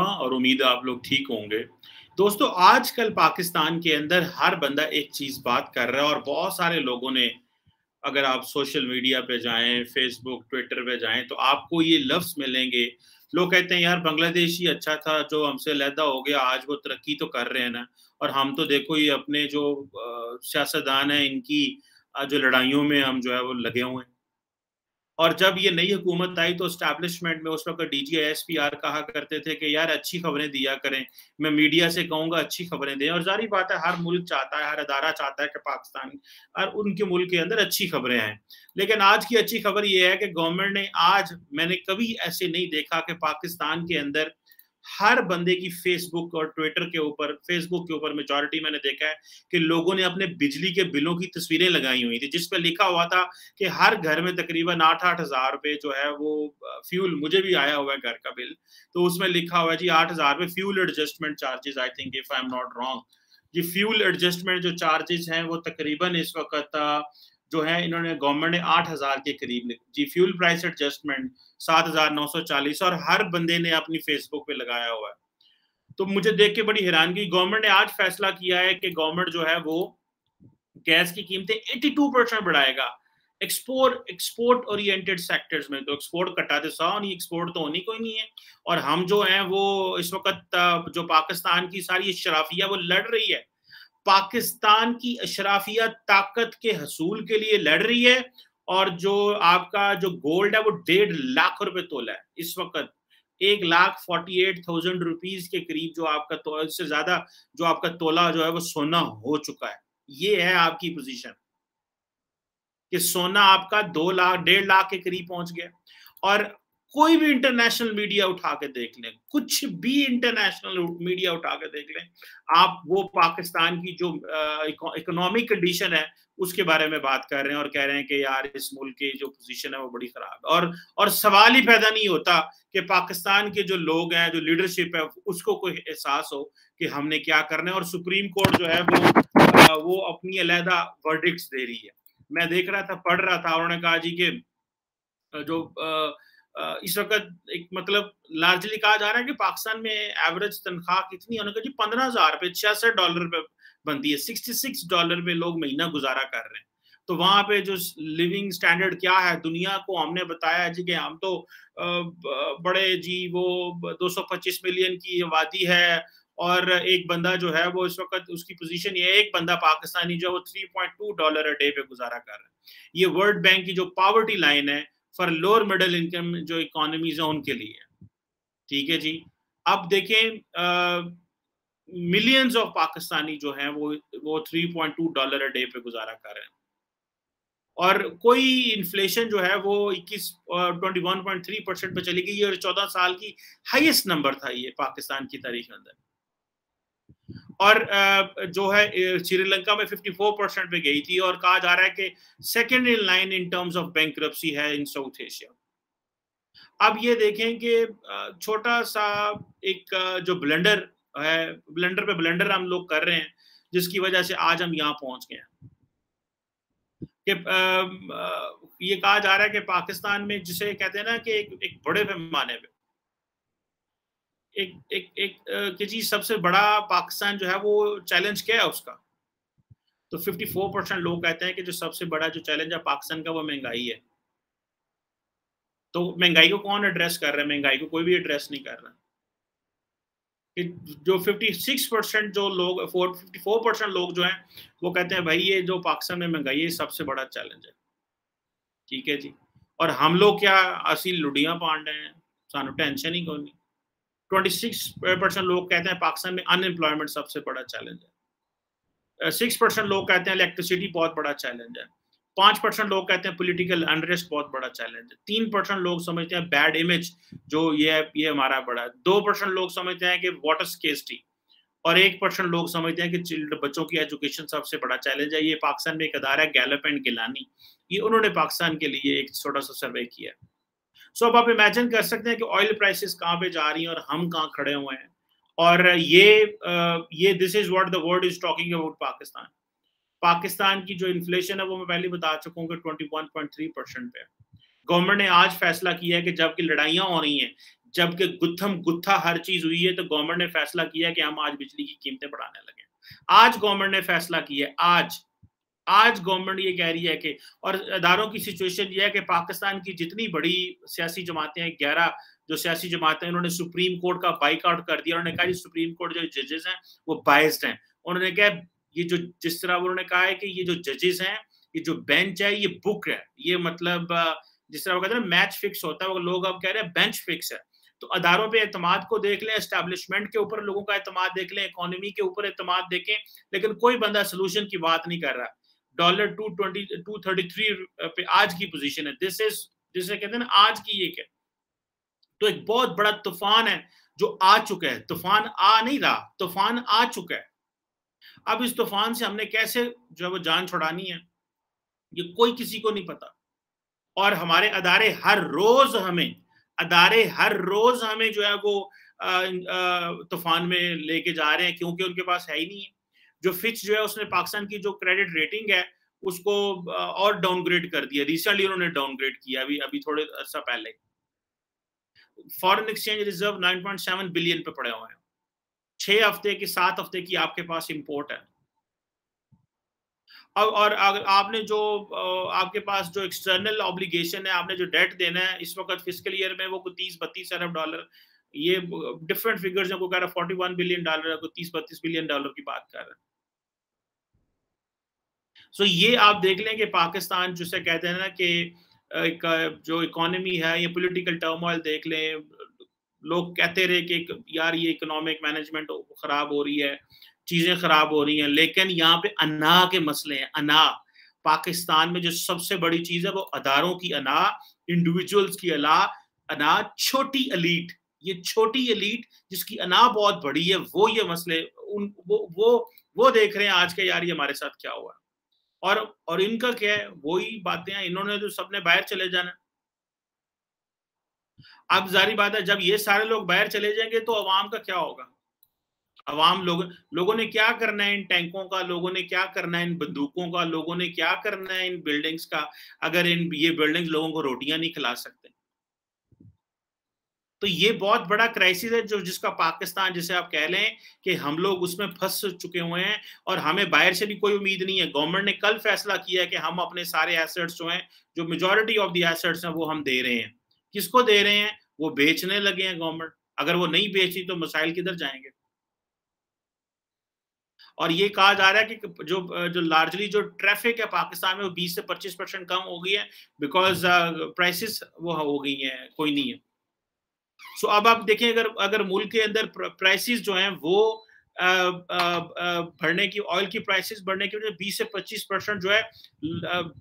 और उम्मीद है आप लोग ठीक होंगे। दोस्तों, आजकल पाकिस्तान के अंदर हर बंदा एक चीज़ बात कर रहा है और बहुत सारे लोगों ने, अगर आप सोशल मीडिया पे जाएँ, फ़ेसबुक, ट्विटर पे जाएँ, तो आपको ये लफ्ज़ मिलेंगे। लोग कहते हैं, "यार, बांग्लादेश ही अच्छा था, जो हमसे अलहदा हो गया, आज वो तरक्की तो कर रहे हैं ना, और हम तो देखो ये अपने जो सियासतदान हैं, इनकी जो लड़ाइयों में हम जो है वो लगे हुए हैं।" और जब ये नई हुकूमत आई तो एस्टैब्लिशमेंट में उस वक़्त डीजी एसपीआर कहा करते थे कि यार अच्छी खबरें दिया करें। मैं मीडिया से कहूँगा अच्छी खबरें दें, और ज़ाहिर बात है हर मुल्क चाहता है, हर अदारा चाहता है कि पाकिस्तान और उनके मुल्क के अंदर अच्छी खबरें आएँ। लेकिन आज की अच्छी खबर ये है कि गवर्नमेंट ने आज, मैंने कभी ऐसे नहीं देखा कि पाकिस्तान के अंदर हर बंदे की फेसबुक के ऊपर मेजॉरिटी मैंने देखा है कि लोगों ने अपने बिजली के बिलों की तस्वीरें लगाई हुई थी, जिस पे लिखा हुआ था कि हर घर में तकरीबन 8-8 हज़ार रुपए जो है वो फ्यूल, मुझे भी आया हुआ है घर का बिल, तो उसमें लिखा हुआ है जी 8 हज़ार रुपए fuel adjustment charges, I think if I am not wrong. ये फ्यूल एडजस्टमेंट जो चार्जेस हैं वो तकरीबन इस वक़्त जो है इन्होंने गवर्नमेंट ने 8 हज़ार के करीब जी फ्यूल प्राइस एडजस्टमेंट 7,940, और हर बंदे ने अपनी फेसबुक पे लगाया हुआ है। तो मुझे देख के बड़ी हैरानगी, गवर्नमेंट ने आज फैसला किया है कि गवर्नमेंट जो है वो गैस की कीमतें 82% बढ़ाएगा एक्सपोर्ट ओरिएंटेड सेक्टर्स में। तो एक्सपोर्ट कटा दे सौ नहीं, एक्सपोर्ट तो होनी कोई नहीं है। और हम जो हैं वो इस वक्त जो पाकिस्तान की सारी शराफिया वो लड़ रही है, पाकिस्तान की अशराफिया ताकत के हसूल के लिए लड़ रही है। और जो आपका जो गोल्ड है वो 1.5 लाख रुपए तोला है इस वक्त, 1,48,000 रुपीज के करीब जो आपका तो इससे ज्यादा जो आपका तोला जो है वो सोना हो चुका है। ये है आपकी पोजीशन कि सोना आपका 2 लाख 1.5 लाख के करीब पहुंच गया। और कोई भी इंटरनेशनल मीडिया उठा के देख लें, कुछ भी इंटरनेशनल मीडिया उठा के देख लें, आप वो पाकिस्तान की जो इकोनॉमिक कंडीशन है उसके बारे में बात कर रहे हैं और कह रहे हैं कि यार इस मुल्क की जो पोजीशन है वो बड़ी खराब है। और सवाल ही पैदा नहीं होता कि पाकिस्तान के जो लोग हैं, जो लीडरशिप है, उसको कोई एहसास हो कि हमने क्या करना है। और सुप्रीम कोर्ट जो है वो अपनी अलहदा वर्डिक्ट्स दे रही है। मैं देख रहा था, पढ़ रहा था, उन्होंने कहा जी कि जो इस वक्त एक मतलब लार्जली कहा जा रहा है कि पाकिस्तान में एवरेज तनख्वाह कितनी है, उन्होंने कहा जी 15,000 रुपए, $66 पे बनती है, $66 पे लोग महीना गुजारा कर रहे हैं। तो वहां पे जो लिविंग स्टैंडर्ड क्या है, दुनिया को हमने बताया जी कि हम तो बड़े जी वो 225 मिलियन की आबादी है, और एक बंदा जो है वो इस वक्त उसकी पोजीशन ये है, एक बंदा पाकिस्तानी जो वो $3.2 अ डे पे गुजारा कर रहा है। ये वर्ल्ड बैंक की जो पॉवर्टी लाइन है फॉर लोअर मिडिल इनकम जो इकोनॉमीज है उनके लिए। ठीक है जी। अब देखें, मिलियंस ऑफ पाकिस्तानी जो हैं वो $3.2 अ डे पे गुजारा कर रहे हैं, और कोई इन्फ्लेशन जो है वो 21.3% पे चली गई, और 14 साल की हाईएस्ट नंबर था ये पाकिस्तान की तारीख में अंदर। और जो है श्रीलंका में 54% पे गई थी, और कहा जा रहा है कि second in line in terms of bankruptcy है इन साउथ एशिया। अब ये देखें कि छोटा सा एक जो ब्लंडर है, ब्लंडर पे ब्लंडर हम लोग कर रहे हैं, जिसकी वजह से आज हम यहाँ पहुंच गए हैं कि ये कहा जा रहा है कि पाकिस्तान में, जिसे कहते हैं ना कि एक बड़े पैमाने पे कि जी सबसे बड़ा पाकिस्तान जो है वो चैलेंज क्या है उसका, तो 54% लोग कहते हैं कि जो सबसे बड़ा जो चैलेंज है पाकिस्तान का वो महंगाई है। तो महंगाई को कौन एड्रेस कर रहा है? महंगाई को कोई भी एड्रेस नहीं कर रहा। कि जो 56% जो लोग 54% लोग जो हैं वो कहते हैं भाई ये जो पाकिस्तान में महंगाई है सबसे बड़ा चैलेंज है। ठीक है जी। और हम लोग क्या असली लुडियां पांडे हैं, सानू टेंशन ही कोई नहीं। 26% लोग कहते हैं पाकिस्तान में अनएम्प्लॉयमेंट सबसे बड़ा चैलेंज है। 6% लोग कहते हैं इलेक्ट्रिसिटी बहुत बड़ा चैलेंज है। 5% लोग कहते हैं पॉलिटिकल अनरेस्ट बहुत बड़ा चैलेंज है। 3% लोग समझते हैं बैड इमेज जो ये हमारा बड़ा है। 2% लोग समझते हैं कि वाटर स्केर्सिटी, और 1% लोग समझते हैं कि बच्चों की एजुकेशन सबसे बड़ा चैलेंज है। ये पाकिस्तान में एक अदारा है गैलप एंड गिलानी, ये उन्होंने पाकिस्तान के लिए एक छोटा सा सर्वे किया। सो अब आप इमेजिन कर सकते हैं कि ऑयल प्राइसेस कहाँ पे जा रही हैं और हम कहाँ खड़े हुए हैं। और ये this is what the world is talking about Pakistan. Pakistan की जो इन्फ्लेशन है वो मैं पहले बता चुका हूँ कि 21.3% पे। गवर्नमेंट ने आज फैसला किया है कि जबकि लड़ाइयां हो रही हैं, जबकि गुत्थम गुत्था हर चीज हुई है, तो गवर्नमेंट ने फैसला किया कि हम आज बिजली की कीमतें बढ़ाने लगे। आज गवर्नमेंट ने फैसला किया, आज गवर्नमेंट ये कह रही है कि, और अदारों की सिचुएशन ये है कि पाकिस्तान की जितनी बड़ी सियासी जमातें हैं, 11 जो सियासी जमातें हैं, उन्होंने सुप्रीम कोर्ट का बाइकआउट कर दिया। उन्होंने कहा सुप्रीम कोर्ट जो जजेस हैं वो बायस्ड हैं। उन्होंने कहा ये जो जिस तरह उन्होंने कहा है कि ये जो जजेस हैं, ये जो बेंच है, ये बुक है, ये मतलब जिस तरह वो कहते हैं मैच फिक्स होता है, वो लोग अब कह रहे हैं बेंच फिक्स है। तो अदारों पे एतमाद को देख लें, एस्टैब्लिशमेंट के ऊपर लोगों का एतमाद देख लें, इकोनॉमी के ऊपर एतमाद देखें, लेकिन कोई बंदा सोल्यूशन की बात नहीं कर रहा। डॉलर 233 पे आज की पोजीशन है। दिस इज जिसे कहते हैं ना आज की ये क्या, तो एक बहुत बड़ा तूफान है जो आ चुका है। तूफान आ नहीं रहा, तूफान आ चुका है। अब इस तूफान से हमने कैसे जो है वो जान छुड़ानी है, ये कोई किसी को नहीं पता। और हमारे अदारे हर रोज हमें जो है वो तूफान में लेके जा रहे हैं, क्योंकि उनके पास है ही नहीं है। जो फिच जो है उसने पाकिस्तान की जो क्रेडिट रेटिंग है उसको और डाउनग्रेड कर दिया। रिसेंटली उन्होंने डाउनग्रेड किया, अभी थोड़े अर्सा पहले। फॉरेन एक्सचेंज रिजर्व 9.7 बिलियन पे पड़े हुए हैं। 6 हफ्ते की 7 हफ्ते की आपके पास इंपोर्ट है। और अगर आपने जो आपके पास जो एक्सटर्नल ऑब्लिगेशन है, आपने जो डेट देना है इस वक्त फिस्कल ईयर में, वो 30-32 अरब डॉलर, ये डिफरेंट फिगर्स हैं। कोई कह रहा है 41 बिलियन डॉलर है, कोई 30-32 बिलियन डॉलर की बात कर रहा है। सो ये आप देख लें कि पाकिस्तान जिसे कहते हैं ना कि जो इकोनॉमी है, ये पॉलिटिकल टर्मोइल देख लें। लोग कहते रहे कि यार ये इकोनॉमिक मैनेजमेंट खराब हो रही है, चीजें खराब हो रही हैं, लेकिन यहाँ पे अना के मसले हैं। अना, पाकिस्तान में जो सबसे बड़ी चीज है वो अदारों की अना, इंडिविजुअल्स की अना, छोटी एलीट, ये छोटी एलीट जिसकी अना बहुत बड़ी है, वो ये मसले वो देख रहे हैं आज के, यार ये हमारे साथ क्या हुआ। और इनका क्या है, वही बातें हैं, इन्होंने तो सबने बाहर चले जाना। अब जारी बात है, जब ये सारे लोग बाहर चले जाएंगे तो अवाम का क्या होगा। अवाम लोगों ने क्या करना है इन टैंकों का, लोगों ने क्या करना है इन बंदूकों का, लोगों ने क्या करना है इन बिल्डिंग्स का, अगर ये बिल्डिंग्स लोगों को रोटियां नहीं खिला सकते। तो ये बहुत बड़ा क्राइसिस है जो जिसका पाकिस्तान, जिसे आप कह लें कि हम लोग उसमें फंस चुके हुए हैं और हमें बाहर से भी कोई उम्मीद नहीं है। गवर्नमेंट ने कल फैसला किया है कि हम अपने सारे एसेट्स जो हैं, जो मेजॉरिटी ऑफ द एसेट्स हैं, वो हम दे रहे हैं। किसको दे रहे हैं? वो बेचने लगे हैं गवर्नमेंट। अगर वो नहीं बेची तो मसाइल किधर जाएंगे। और ये कहा जा रहा है कि जो लार्जली जो ट्रैफिक है पाकिस्तान में वो 20 से 25% कम हो गई है, बिकॉज प्राइसेस वो हो गई है, कोई नहीं है। सो अब आप देखें, अगर मुल्क के अंदर प्राइसेस जो हैं वो बढ़ने की, ऑयल की प्राइसेस बढ़ने की वजह 20 से 25% जो है,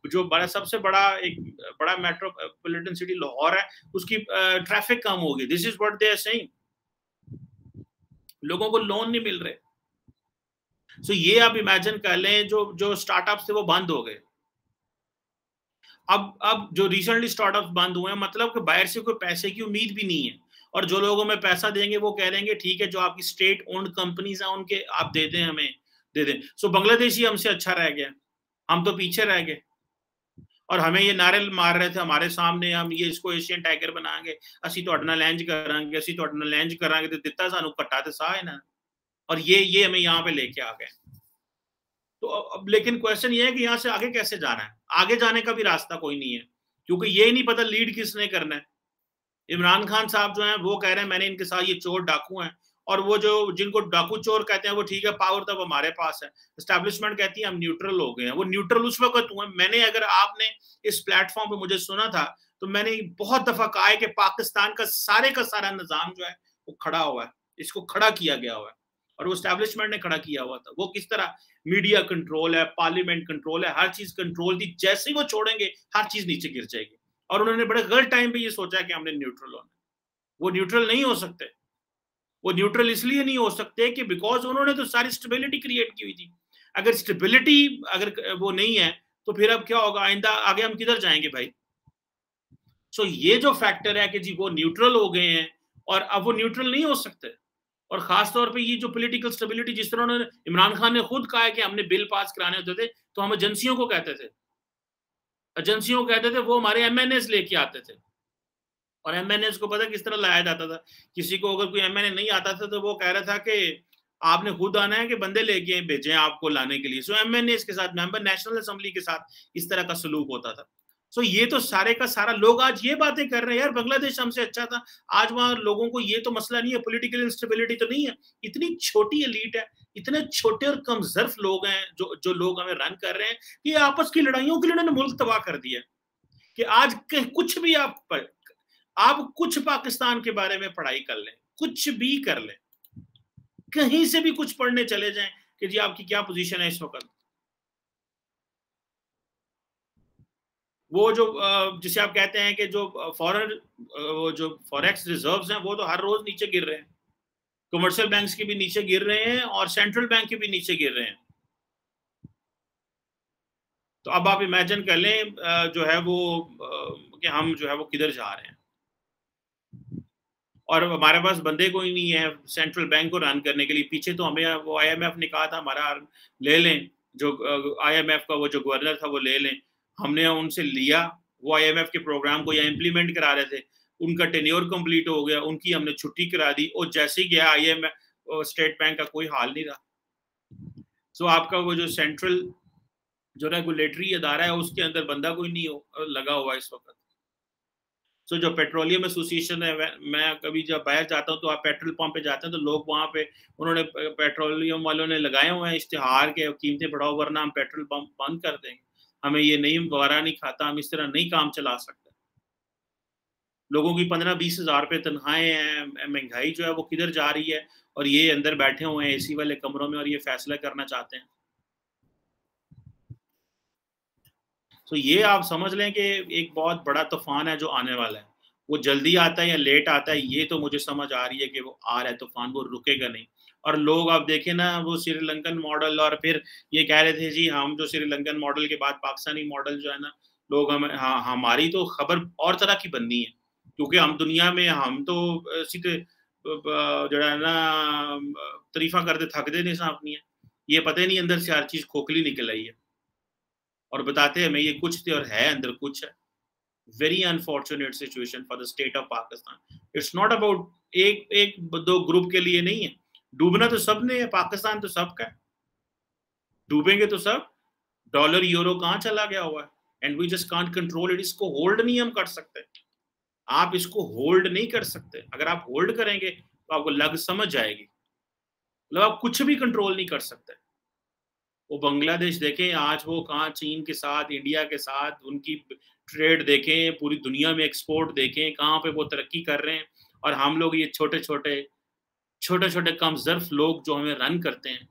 जो सबसे बड़ा एक बड़ा मेट्रोपॉलिटन सिटी लाहौर है, उसकी ट्रैफिक कम होगी। This is what they are saying. लोगों को लोन नहीं मिल रहे। सो ये आप इमेजिन कर लें, जो स्टार्टअप्स थे वो बंद हो गए। अब जो रिसेंटली स्टार्टअप्स बंद हुए हैं, मतलब कि बाहर से कोई पैसे की उम्मीद भी नहीं है। और जो लोगों में पैसा देंगे वो कह देंगे ठीक है, जो आपकी स्टेट ओन्ड कंपनीज हैं उनके आप दे दें, हमें दे दें। सो बांग्लादेश ही हमसे अच्छा रह गया, हम तो पीछे रह गए। और हमें ये नारे मार रहे थे हमारे सामने, हम ये इसको एशियन टाइगर बनाएंगे, असी तो अडना लैंज करांगे, असी तो अडना लैंज करांगे, तो दिता सानू कट्टा ते साह है ना। और ये हमें यहाँ पे लेके आ गए। तो अब लेकिन क्वेश्चन ये है कि यहाँ से आगे कैसे जाना है। आगे जाने का भी रास्ता कोई नहीं है, क्योंकि ये नहीं पता लीड किसने करना है। इमरान खान साहब जो हैं वो कह रहे हैं मैंने इनके साथ, ये चोर डाकू हैं, और वो जो जिनको डाकू चोर कहते हैं वो ठीक है, पावर तब हमारे पास है। एस्टैब्लिशमेंट कहती है हम न्यूट्रल हो गए हैं। वो न्यूट्रल उस वक्त हुए, मैंने, अगर आपने इस प्लेटफॉर्म पे मुझे सुना था तो मैंने बहुत दफा कहा है कि पाकिस्तान का सारा निजाम जो है वो खड़ा हुआ है, इसको खड़ा किया गया हुआ है, और वो एस्टैब्लिशमेंट ने खड़ा किया हुआ था। वो किस तरह, मीडिया कंट्रोल है, पार्लियामेंट कंट्रोल है, हर चीज कंट्रोल थी। जैसे ही वो छोड़ेंगे हर चीज नीचे गिर जाएगी। और उन्होंने बड़े गलत टाइम पे ये सोचा कि हमने न्यूट्रल होना। वो न्यूट्रल नहीं हो सकते। वो न्यूट्रल इसलिए नहीं हो सकते कि बिकॉज उन्होंने तो सारी स्टेबिलिटी क्रिएट की हुई थी। अगर स्टेबिलिटी अगर वो नहीं है तो फिर अब क्या होगा, आइंदा आगे हम किधर जाएंगे भाई। सो ये जो फैक्टर है कि जी वो न्यूट्रल हो गए हैं और अब वो न्यूट्रल नहीं हो सकते। और खास तौर पे ये जो पॉलिटिकल स्टेबिलिटी, जिस तरह उन्होंने, इमरान खान ने खुद कहा है कि हमने बिल पास कराने होते थे तो हम एजेंसियों को कहते थे, वो हमारे MNAs लेके आते थे। और एमएनएस को पता किस तरह लाया जाता था? किसी को अगर कोई एमएनए नहीं आता था तो वो कह रहा था कि आपने खुद आना है कि बंदे लेके भेजे आपको लाने के लिए। सो एमएनएस के साथ, मेंबर नेशनल असेंबली के साथ इस तरह का सलूक होता था। सो ये तो सारे का सारा लोग आज ये बातें कर रहे हैं, यार बांग्लादेश हमसे अच्छा था। आज वहां लोगों को ये तो मसला नहीं है, पॉलिटिकल इंस्टेबिलिटी तो नहीं है। इतनी छोटी एलीट है, इतने छोटे और कमजोर लोग हैं जो जो लोग हमें रन कर रहे हैं कि आपस की लड़ाइयों के लिए उन्होंने मुल्क तबाह कर दिया। कि आज कुछ भी आप कुछ पाकिस्तान के बारे में पढ़ाई कर लें, कुछ भी कर लें, कहीं से भी कुछ पढ़ने चले जाएं कि जी आपकी क्या पोजीशन है इस वक्त। वो जो जिसे आप कहते हैं कि जो जो फॉरेक्स रिजर्व्स हैं वो तो हर रोज नीचे गिर रहे हैं। कमर्शियल बैंक्स के भी नीचे गिर रहे हैं और सेंट्रल बैंक के भी नीचे गिर रहे हैं। तो अब आप इमेजिन कर लें जो है वो कि हम जो है वो किधर जा रहे हैं। और हमारे पास बंदे कोई नहीं है सेंट्रल बैंक को रन करने के लिए। पीछे तो हमें वो आईएमएफ ने कहा था हमारा ले लें, जो आईएमएफ का वो जो गवर्नर था वो ले लें। हमने उनसे लिया, वो आईएमएफ के प्रोग्राम को यहाँ इम्प्लीमेंट करा रहे थे, उनका टेन्योर कंप्लीट हो गया, उनकी हमने छुट्टी करा दी और जैसे ही गया आईएमएफ स्टेट बैंक का कोई हाल नहीं रहा। सो आपका वो जो सेंट्रल जो रेगुलेटरी अदारा है उसके अंदर बंदा कोई नहीं लगा हुआ इस वक्त। सो जो पेट्रोलियम एसोसिएशन है, मैं कभी जब बाहर जाता हूँ तो आप पेट्रोल पंप पे जाते हैं तो लोग वहाँ पे उन्होंने पेट्रोलियम वालों ने लगाए हुए हैं इश्तिहार के कीमतें बढ़ाओ वरना हम पेट्रोल पंप बंद कर देंगे, हमें ये नहीं वारा नहीं खाता, हम इस तरह नहीं काम चला सकते। लोगों की 15-20 हज़ार रुपये तनख्वाहें हैं, महंगाई जो है वो किधर जा रही है और ये अंदर बैठे हुए हैं एसी वाले कमरों में और ये फैसला करना चाहते हैं। तो ये आप समझ लें कि एक बहुत बड़ा तूफान है जो आने वाला है। वो जल्दी आता है या लेट आता है ये तो मुझे समझ आ रही है कि वो आ रहा है तूफान, वो रुकेगा नहीं। और लोग आप देखें ना वो श्रीलंकन मॉडल और फिर ये कह रहे थे जी हम जो श्रीलंकन मॉडल के बाद पाकिस्तानी मॉडल जो है ना, लोग हमें हाँ हमारी तो खबर और तरह की बननी है क्योंकि हम दुनिया में हम तो सीधे जो है ना तारीफा करते थकते नहीं साहब नहीं है, ये पता ही नहीं अंदर से हर चीज खोखली निकल आई है और बताते हैं मैं ये कुछ थे और है अंदर कुछ है। Very unfortunate situation for the state of Pakistan. It's not about एक एक दो ग्रुप के लिए नहीं है, डूबना तो सब ने है, पाकिस्तान तो सबका है, डूबेंगे तो सब। डॉलर यूरो कहाँ चला गया हुआ है and we just can't control it. इसको होल्ड नहीं हम कर सकते, आप इसको होल्ड नहीं कर सकते। अगर आप होल्ड करेंगे तो आपको लग समझ जाएगी, मतलब आप कुछ भी कंट्रोल नहीं कर सकते। वो बांग्लादेश देखें आज वो कहाँ चीन के साथ इंडिया के साथ उनकी ट्रेड देखें, पूरी दुनिया में एक्सपोर्ट देखें कहाँ पे वो तरक्की कर रहे हैं और हम लोग ये छोटे छोटे कमजोर लोग जो हमें रन करते हैं,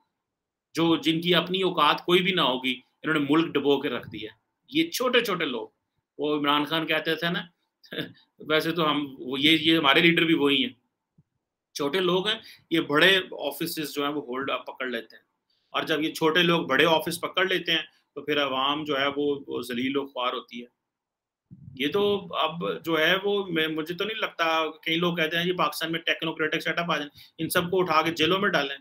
जो जिनकी अपनी औकात कोई भी ना होगी, इन्होंने मुल्क डुबो के रख दिया। ये छोटे छोटे लोग, वो इमरान खान कहते थे ना वैसे तो हम ये हमारे लीडर भी वही हैं, छोटे लोग हैं, ये बड़े ऑफिस जो है वो होल्ड पकड़ लेते हैं और जब ये छोटे लोग बड़े ऑफिस पकड़ लेते हैं तो फिर अवाम जो है वो जलील और ख्वार होती है। ये तो अब जो है वो मुझे तो नहीं लगता, कई लोग कहते हैं जी पाकिस्तान में टेक्नोक्रेटिक सेटअप आ जाए, इन सबको उठा के जेलों में डालें,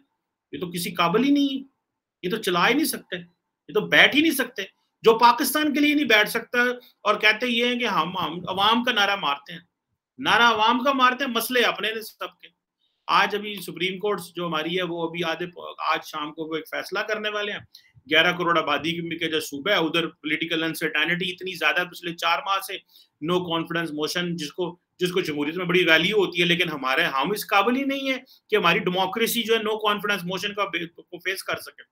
ये तो किसी काबिल ही नहीं है, ये तो चला ही नहीं सकते, ये तो बैठ ही नहीं सकते। जो पाकिस्तान के लिए नहीं बैठ सकता और कहते ये हैं कि हम अवाम का नारा मारते हैं, नारा अवाम का मारते हैं, मसले अपने सबके। आज अभी सुप्रीम कोर्ट जो हमारी है वो अभी आज शाम को वो एक फैसला करने वाले हैं। 11 करोड़ आबादी के जो सूबे है उधर पॉलिटिकल अनसर्टेनिटी इतनी ज्यादा पिछले 4 माह से, नो कॉन्फिडेंस मोशन जिसको जमहूरियत में बड़ी वैल्यू होती है, लेकिन हम इस काबिल ही नहीं है कि हमारी डेमोक्रेसी जो है नो कॉन्फिडेंस मोशन को फेस कर सके।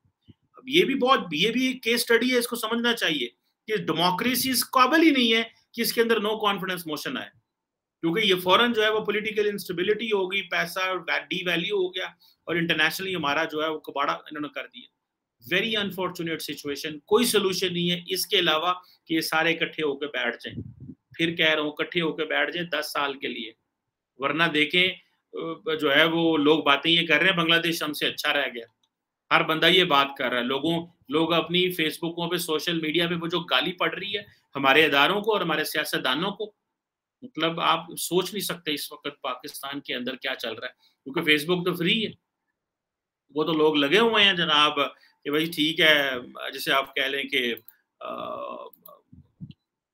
अब ये भी एक केस स्टडी है, इसको समझना चाहिए कि डेमोक्रेसी इस काबिल ही नहीं है कि इसके अंदर नो कॉन्फिडेंस मोशन आए, क्योंकि ये फौरन जो है वो पॉलिटिकल इंस्टेबिलिटी होगी, पैसा डी वैल्यू हो गया और इंटरनेशनली हमारा जो है वो कबाड़ा इन्होंने कर दिया। वेरी अनफॉर्चुनेट सिचुएशन, कोई सोल्यूशन नहीं है इसके अलावा कि ये सारे इकट्ठे होकर बैठ जाएं। फिर कह रहा हूँ इकट्ठे होकर बैठ जाएं 10 साल के लिए, वरना देखें जो है वो लोग बातें ये कर रहे हैं बांग्लादेश हमसे अच्छा रह गया, हर बंदा ये बात कर रहा है, लोग अपनी फेसबुकों पे सोशल मीडिया पे वो जो गाली पड़ रही है हमारे इदारों को और हमारे सियासतदानों को, मतलब आप सोच नहीं सकते इस वक्त पाकिस्तान के अंदर क्या चल रहा है, क्योंकि फेसबुक तो फ्री है, वो तो लोग लगे हुए हैं जनाब कि भाई ठीक है, जैसे आप कह लें कि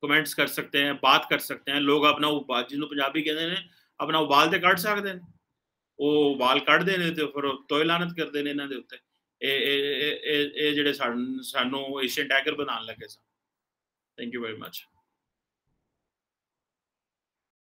कमेंट्स कर सकते हैं, बात कर सकते हैं। लोग अपना जिन्होंने पंजाबी कहते हैं अपना उबाल तो कट सकते हैं, वो उबाल कट देने तो फिर तोय लानत कर देने इन्होंने उत्ते ये जिहड़े सानू एशियन टाइगर बनाने लगे सन। Thank you very much.